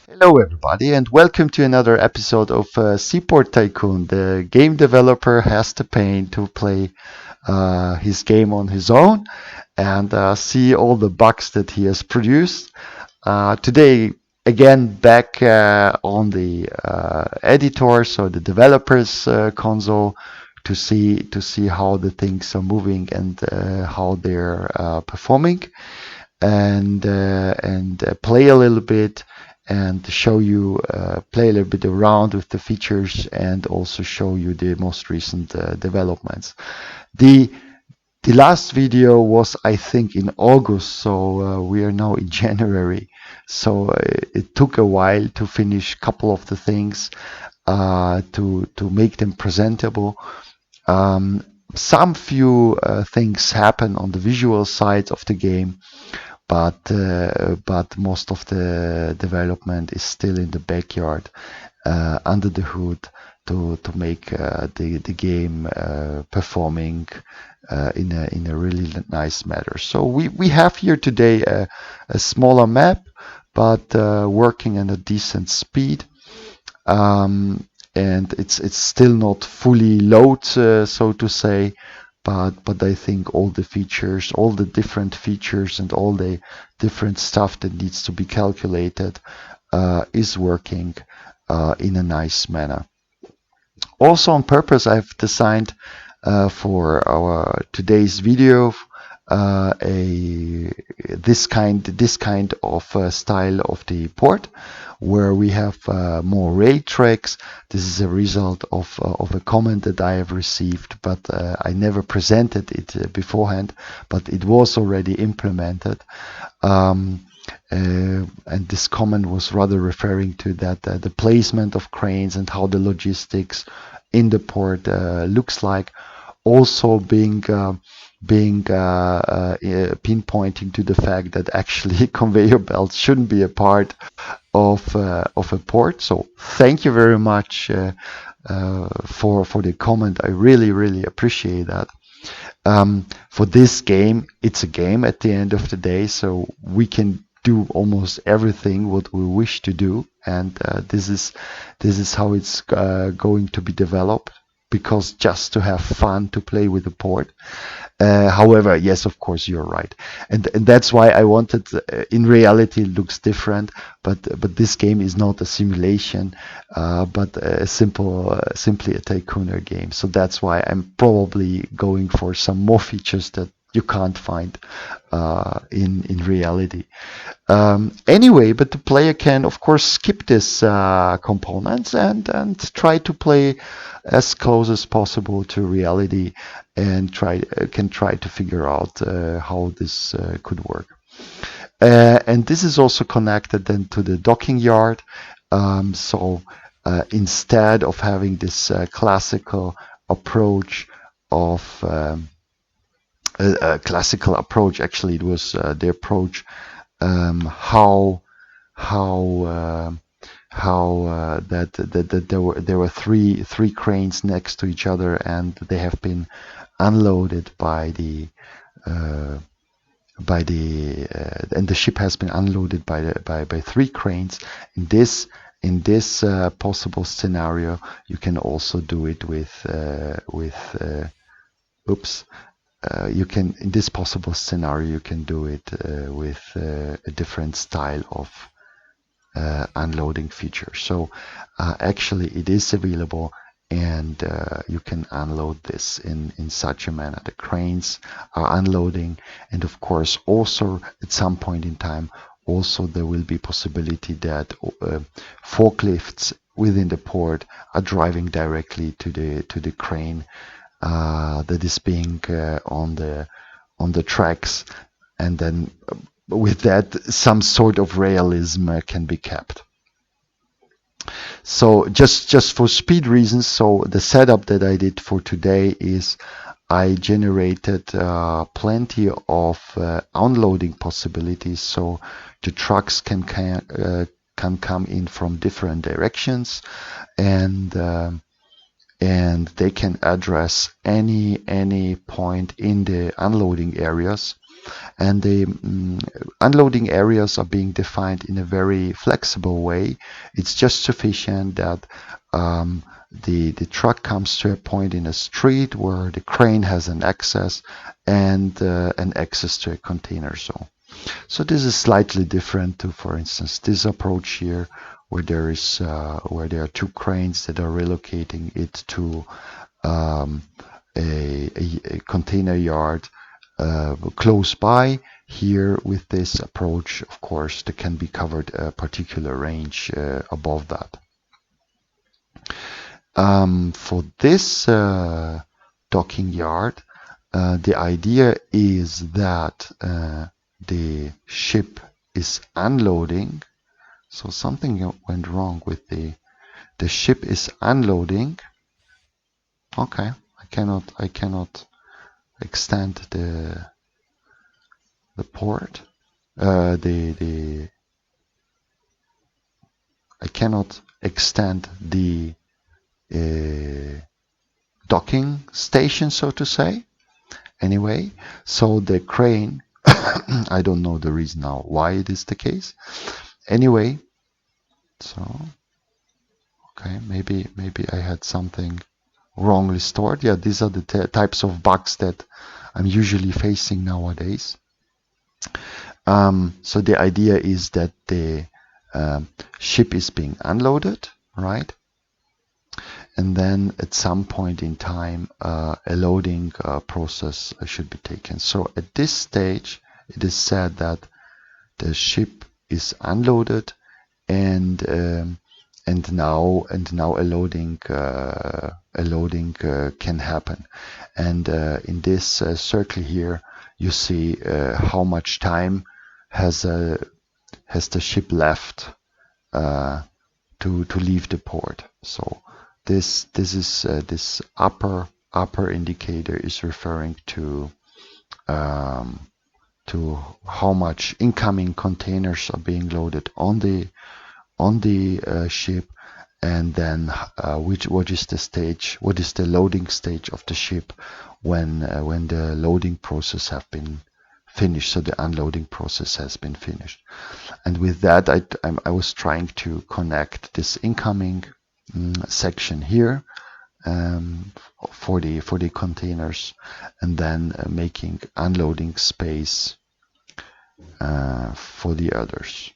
Hello, everybody, and welcome to another episode of SeaPort Tycoon. The game developer has the pain to play his game on his own and see all the bugs that he has produced. Today, again, back on the editor, so the developers console, to see how the things are moving and how they're performing and play a little bit and show you play a little bit around with the features and also show you the most recent developments. The the last video was, I think, in August, so we are now in January. So it took a while to finish a couple of the things to make them presentable. Um, some few things happen on the visual side of the game, but most of the development is still in the backyard, under the hood, to make the game performing in a really nice manner. So we have here today a smaller map, but working at a decent speed. And it's still not fully load, so to say, but I think all the features, all the different features, and all the different stuff that needs to be calculated is working in a nice manner. Also, on purpose, I've designed for our today's video a this kind of style of the port, where we have more ray tracks. This is a result of a comment that I have received, but I never presented it beforehand, but it was already implemented. And this comment was rather referring to that the placement of cranes and how the logistics in the port looks like, also being pinpointing to the fact that actually conveyor belts shouldn't be a part of a port. So thank you very much for the comment. I really appreciate that. For this game, it's a game at the end of the day, so we can do almost everything what we wish to do, and this is how it's going to be developed, because just to have fun to play with the port. However, yes, of course, you're right, and that's why I wanted. In reality, it looks different, but this game is not a simulation, but simply a tycooner game. So that's why I'm probably going for some more features that you can't find in reality. Anyway, but the player can, of course, skip this components and try to play as close as possible to reality, and can try to figure out how this could work. And this is also connected then to the docking yard. So instead of having this classical approach of classical approach, actually it was the approach how that there were three cranes next to each other, and they have been unloaded and the ship has been unloaded by three cranes. In this possible scenario, you can also do it oops. You can, in this possible scenario, you can do it with a different style of unloading feature. So actually it is available, and you can unload this in such a manner. The cranes are unloading, and of course also at some point in time also there will be possibility that forklifts within the port are driving directly to the crane that is being on the tracks, and then with that some sort of realism can be kept. So just for speed reasons, so the setup that I did for today is I generated plenty of unloading possibilities, so the trucks can come in from different directions, and they can address any point in the unloading areas. And the unloading areas are being defined in a very flexible way. It's just sufficient that the truck comes to a point in a street where the crane has an access and an access to a container zone. So this is slightly different to, for instance, this approach here, where there are two cranes that are relocating it to a container yard close by. Here with this approach, of course, there can be covered a particular range above that. For this docking yard, the idea is that the ship is unloading. So something went wrong with the ship is unloading. Okay, I cannot extend the port. I cannot extend the docking station, so to say. Anyway, so the crane, I don't know the reason now why it is the case. Anyway, so okay, maybe I had something wrongly stored. Yeah, these are the types of bugs that I'm usually facing nowadays. So the idea is that the ship is being unloaded, right? And then at some point in time, a loading process should be taken. So at this stage, it is said that the ship is unloaded, and now a loading can happen. And in this circle here, you see how much time has the ship left to leave the port. So this is this upper indicator is referring to how much incoming containers are being loaded on the ship, and then what is the loading stage of the ship when the loading process have been finished. So the unloading process has been finished. And with that, I was trying to connect this incoming section here for the containers, and then making unloading space for the others.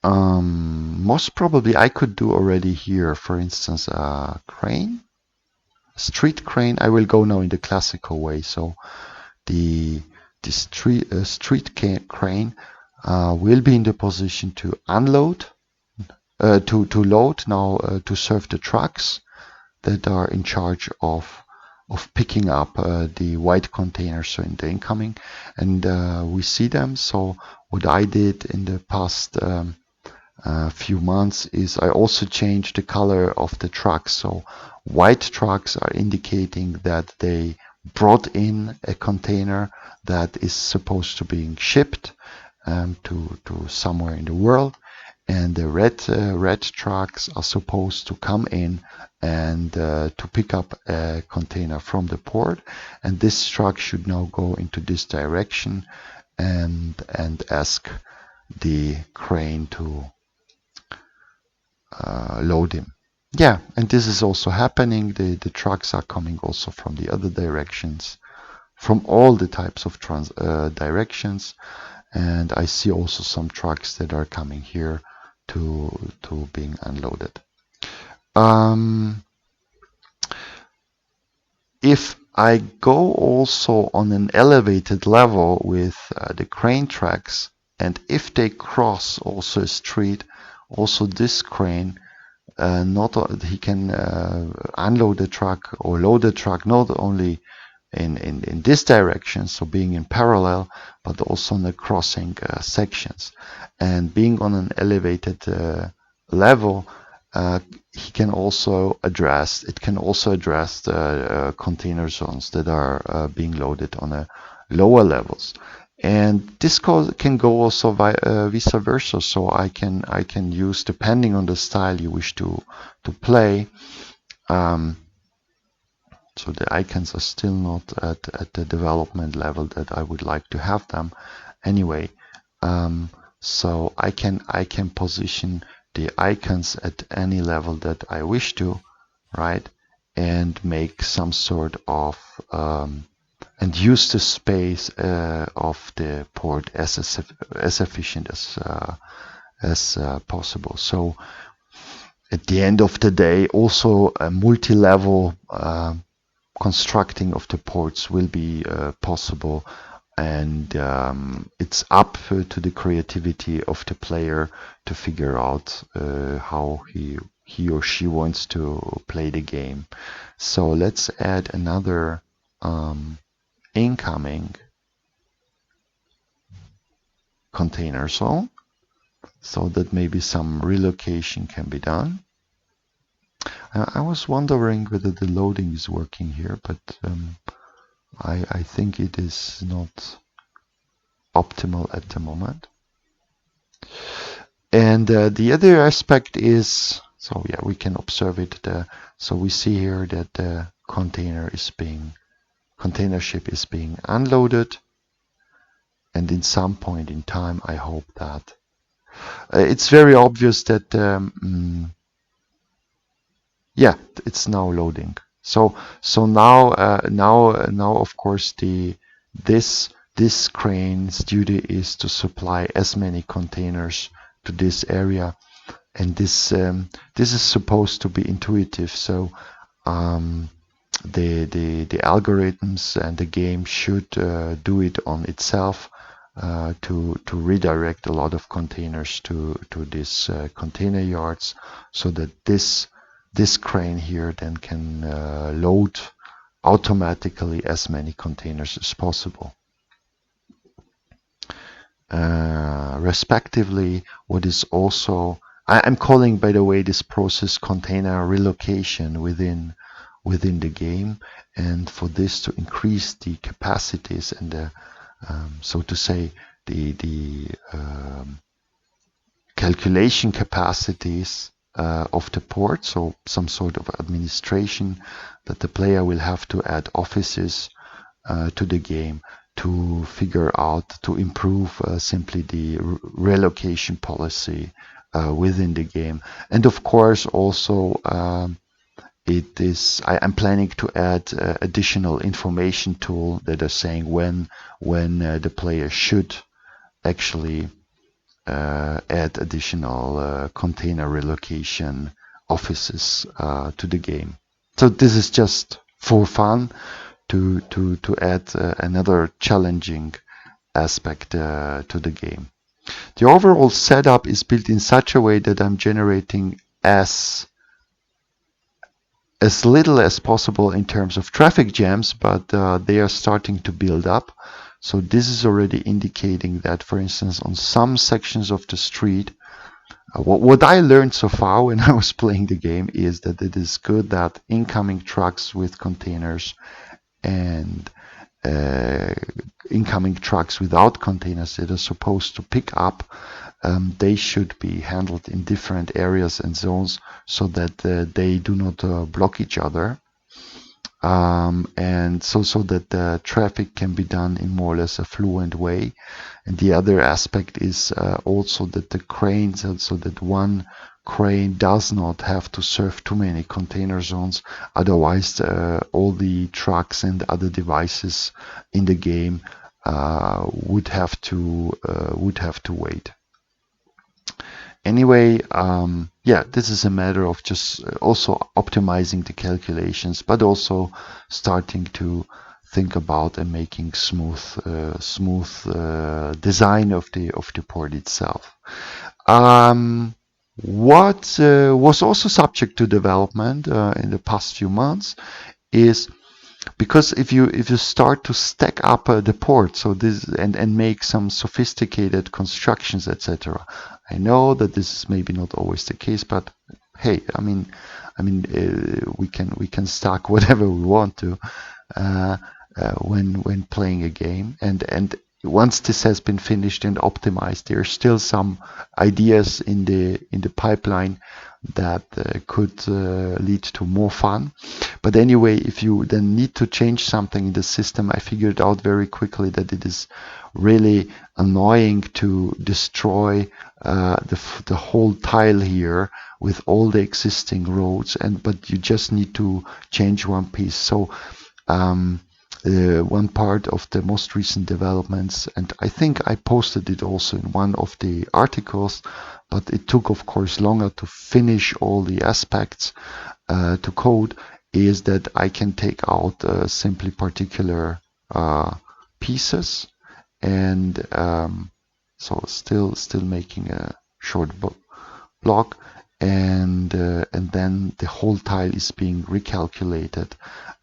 Most probably I could do already here, for instance, a crane, street crane. I will go now in the classical way. So the street crane will be in the position to unload, to load now, to serve the trucks that are in charge of picking up the white containers, so in the incoming, and we see them. So what I did in the past few months is I also changed the color of the trucks. So white trucks are indicating that they brought in a container that is supposed to be shipped to somewhere in the world, and the red trucks are supposed to come in and to pick up a container from the port, and this truck should now go into this direction and ask the crane to load him. Yeah, and this is also happening. The trucks are coming also from the other directions, from all the types of directions, and I see also some trucks that are coming here to being unloaded. If I go also on an elevated level with the crane tracks, and if they cross also a street, also this crane, he can unload the truck or load the truck not only in this direction, so being in parallel, but also in the crossing sections. And being on an elevated level, it can also address the container zones that are being loaded on a lower levels. And this can go also vice versa. So I can use, depending on the style you wish to play. So the icons are still not at the development level that I would like to have them. Anyway, so I can position the icons at any level that I wish to, right? And make some sort of and use the space of the port as efficient as possible. So at the end of the day, also a multi-level constructing of the ports will be possible, and it's up to the creativity of the player to figure out how he or she wants to play the game. So let's add another incoming container zone so that maybe some relocation can be done. I was wondering whether the loading is working here, but I think it is not optimal at the moment. And the other aspect is, so yeah, we can observe it. So we see here that the container ship is being unloaded, and in some point in time, I hope that it's very obvious that yeah, it's now loading. So now of course this crane's duty is to supply as many containers to this area, and this is supposed to be intuitive. So the algorithms and the game should do it on itself to redirect a lot of containers to these container yards, so that this crane here then can load automatically as many containers as possible. Respectively, what is also, I'm calling, by the way, this process container relocation within the game, and for this to increase the capacities and the so to say the calculation capacities of the port, so some sort of administration that the player will have to add offices to the game to figure out, to improve simply the relocation policy within the game. And of course also I'm planning to add additional information tool that are saying when the player should actually add additional container relocation offices to the game. So this is just for fun to add another challenging aspect to the game. The overall setup is built in such a way that I'm generating as little as possible in terms of traffic jams, but they are starting to build up. So this is already indicating that, for instance, on some sections of the street, what I learned so far when I was playing the game is that it is good that incoming trucks with containers and incoming trucks without containers that are supposed to pick up, they should be handled in different areas and zones so that they do not block each other. And so that the traffic can be done in more or less a fluent way. And the other aspect is also that the cranes, so that one crane does not have to serve too many container zones, otherwise all the trucks and other devices in the game would have to wait. Anyway, yeah, this is a matter of just also optimizing the calculations, but also starting to think about and making smooth design of the port itself. What was also subject to development in the past few months is, because if you start to stack up the port, so this and make some sophisticated constructions, etc. I know that this is maybe not always the case, but hey, I mean, we can stack whatever we want to when playing a game, and once this has been finished and optimized, there are still some ideas in the pipeline that could lead to more fun. But anyway, if you then need to change something in the system, I figured out very quickly that it is really annoying to destroy the whole tile here with all the existing roads, but you just need to change one piece. So one part of the most recent developments, and I think I posted it also in one of the articles, but it took of course longer to finish all the aspects to code, is that I can take out simply particular pieces, and so still making a short block, and then the whole tile is being recalculated,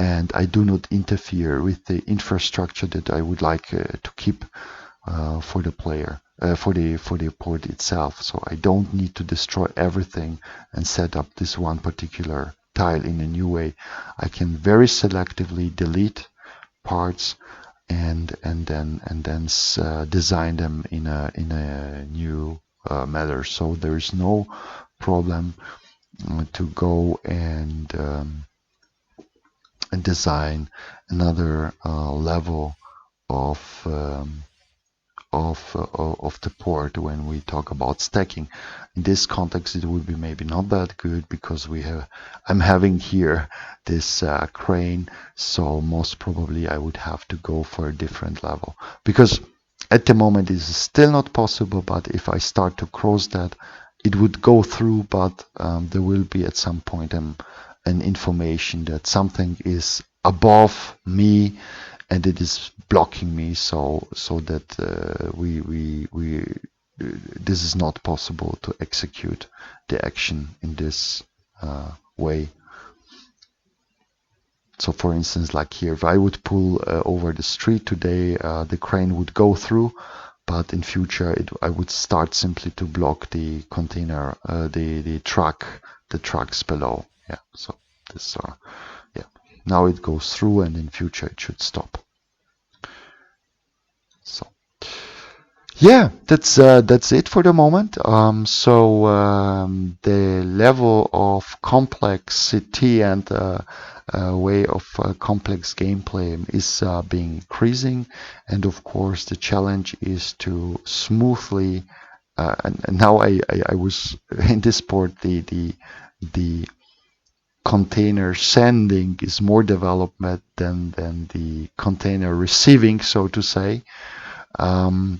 and I do not interfere with the infrastructure that I would like to keep for the player, for the port itself. So I don't need to destroy everything and set up this one particular tile in a new way. I can very selectively delete parts and then design them in a new manner. So there is no problem to go and design another level of the port when we talk about stacking. In this context, it would be maybe not that good because I'm having here this crane, so most probably I would have to go for a different level, because at the moment it is still not possible, but if I start to cross that, it would go through, but there will be at some point an information that something is above me and it is blocking me, so that this is not possible to execute the action in this way. So for instance, like here, if I would pull over the street today, the crane would go through, but in future I would start simply to block the container, the trucks below. Yeah, so this yeah, now it goes through, and in future it should stop. So yeah, that's it for the moment. The level of complexity and way of complex gameplay is being increasing, and of course the challenge is to smoothly. And now I was in this port, the container sending is more development than the container receiving, so to say. To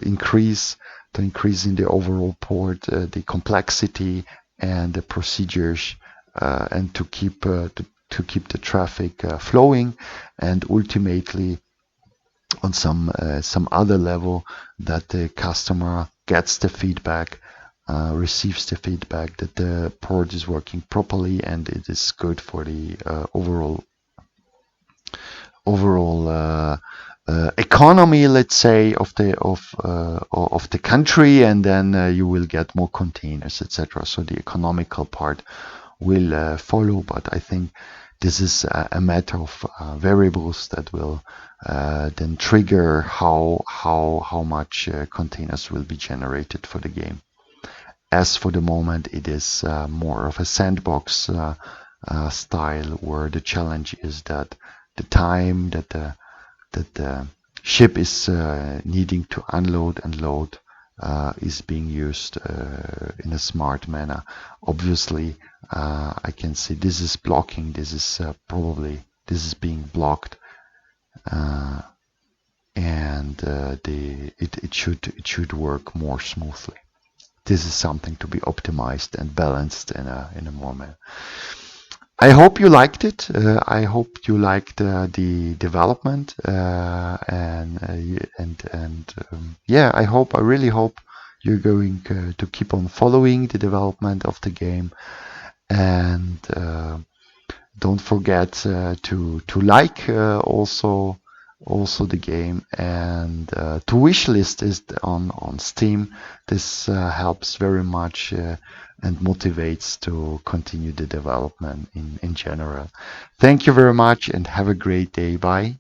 increase in the overall port the complexity and the procedures, and to keep the traffic flowing, and ultimately on some other level that the customer gets the feedback, receives the feedback that the port is working properly and it is good for the overall economy, let's say, of the country, and then you will get more containers, etc. So the economical part will follow, but I think this is a matter of variables that will then trigger how much containers will be generated for the game. As for the moment, it is more of a sandbox style, where the challenge is that the time that the ship is needing to unload and load is being used in a smart manner. Obviously, I can see this is blocking. This is being blocked, and it should work more smoothly. This is something to be optimized and balanced in a more manner. I hope you liked it. I hope you liked the development, yeah, I really hope you're going to keep on following the development of the game, and don't forget to like also the game, and to wishlist it on Steam. This helps very much and motivates to continue the development in general. Thank you very much and have a great day. Bye.